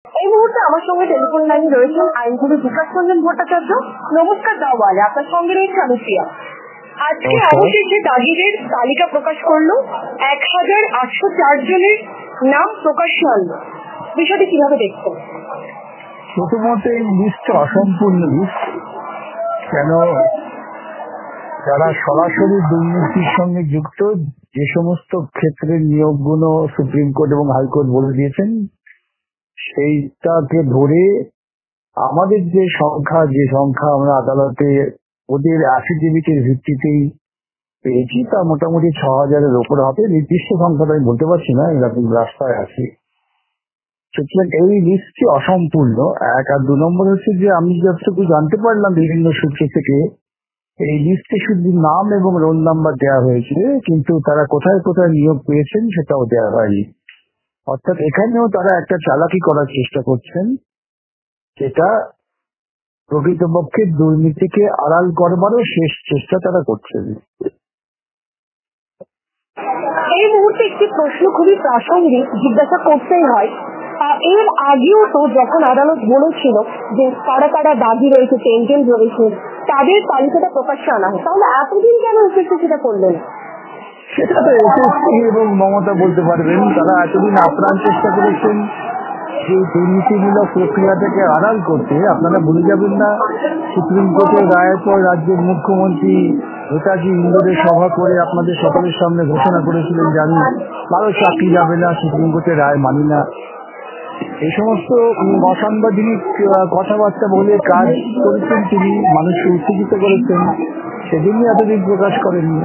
এই মুহূর্তে আমার সঙ্গে টেলিফোন লাইনে রয়েছেন আইনজীবী বিকাশ রঞ্জন ভট্টাচার্য। নমস্কার দাওয়ালে, আপনার সঙ্গে রয়েছে আমি প্রিয়া। আজকে অবশেষে দাগিদের তালিকা প্রকাশ করলো, 1804 জনের নাম প্রকাশ্যে আনলো। বিষয়টি কিভাবে দেখছেন? প্রথমত এই লিস্ট অসম্পূর্ণ লিস্ট। কেন, যারা সরাসরি দুর্নীতির সঙ্গে যুক্ত, যে সমস্ত ক্ষেত্রে নিয়োগগুলো সুপ্রিম কোর্ট এবং হাইকোর্ট বলে দিয়েছেন, সেইটাকে ধরে আমাদের যে সংখ্যা আমরা আদালতে ওদের অ্যাফিডেভিটের ভিত্তিতেই পেয়েছি, তা মোটামুটি 6000-এর ওপর হবে। নির্দিষ্ট সংখ্যাটা আমি বলতে পারছি না, এরকম রাস্তায় আছি। সুতরাং এই লিস্টটি অসম্পূর্ণ, 1 আর 2 নম্বর হচ্ছে যে আমি যতটুকু জানতে পারলাম বিভিন্ন সূত্র থেকে, এই লিস্টে শুধু নাম এবং রোল নাম্বার দেওয়া হয়েছে, কিন্তু তারা কোথায় কোথায় নিয়োগ পেয়েছেন সেটাও দেওয়া হয়নি। অর্থাৎ এখানেও তারা একটা চালাকি করার চেষ্টা করছেন, যেটা প্রকৃতপক্ষে দুর্নীতিকে আড়াল করবারও শেষ চেষ্টা তারা করছেন। এই মুহূর্তে একটি প্রশ্ন খুবই প্রাসঙ্গিক, জিজ্ঞাসা করতেই হয়। এর আগেও তো যখন আদালত বলেছিল যে কারা কারা দাগি রয়েছে, 10 জন রয়েছে, তাদের তালিকাটা প্রকাশ্যে আনা হয়, তাহলে এতদিন কেন এসএসসি সেটা করলেন? সেটা তো এসএসসি এবং মমতা বলতে পারবেন। তারা এতদিন আপ্রাণ চেষ্টা করেছেন এই দুর্নীতিমূলক প্রক্রিয়াটাকে আড়াল করতে। আপনারা ভুলে যাবেন না, সুপ্রিম কোর্টের রায়ের পর রাজ্যের মুখ্যমন্ত্রী নেতাজি ইন্দোরে সভা করে আপনাদের সকলের সামনে ঘোষণা করেছিলেন যে আমি কারো চাকরি যাবে না, সুপ্রিম কোর্টের রায় মানি না। এই সমস্ত অসাংবিধানিক কথাবার্তা বলে কাজ করেছেন তিনি, মানুষকে উত্তেজিত করেছেন, সেদিনই এতদিন প্রকাশ করেননি।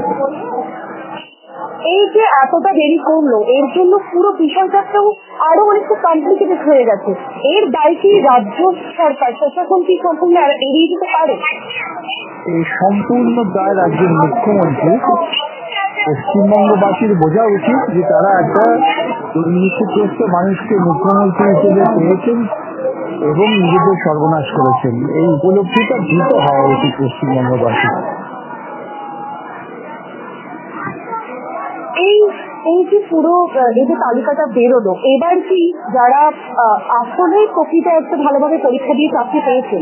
এই যে এতটা দেরি করলো, এর জন্য পুরো বিষয়টাও আরো অনেকটা কমপ্লিকেটেড হয়ে গেছে। এর দায় কি রাজ্য সরকার, প্রশাসন কি সম্পূর্ণ এড়িয়ে দিতে পারে? এই সম্পূর্ণ দায় রাজ্যের মুখ্যমন্ত্রী। পশ্চিমবঙ্গবাসীর বোঝা উচিত যে তারা একটা দুর্নীতিগ্রস্ত মানুষকে মুখ্যমন্ত্রী হিসেবে পেয়েছেন এবং নিজেদের সর্বনাশ করেছেন। এই উপলব্ধিটা দ্রুত হওয়া উচিত পশ্চিমবঙ্গবাসী। এই যে পুরো এই যে তালিকাটা বেরোলো, এবার কি যারা আসলে প্রকৃত একটা ভালোভাবে পরীক্ষা দিয়ে চাকরি পেয়েছে,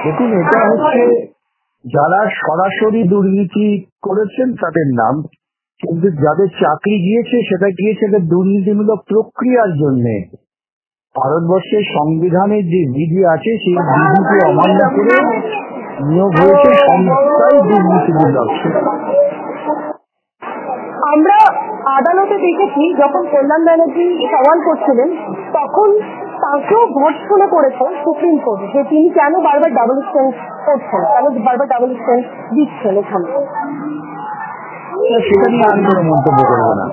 দেখুন, এটা হচ্ছে যারা সরাসরি দুর্নীতি করেছেন তাদের নাম, কিন্তু যাদের চাকরি গিয়েছে সেটা গিয়েছে দুর্নীতিমূলক প্রক্রিয়ার জন্য। ভারতবর্ষের সংবিধানের যে বিধি আছে সেই বিধিকে অমান্য করে নিয়োগ হয়েছে সংস্থায় দুর্নীতিমূলক। আমরা আদালতে দেখেছি যখন কল্যাণ ব্যানার্জি সওয়াল করছিলেন, তখন তাকেও ভর্ৎসনা করেছে সুপ্রিম কোর্ট যে তিনি কেন বারবার ডাবল স্ট্যান্ড করছেন, কেন বারবার ডাবল স্ট্যান্ড দিচ্ছেন এখানে। সেটা নিয়ে আমি কোনো মন্তব্য করবো না।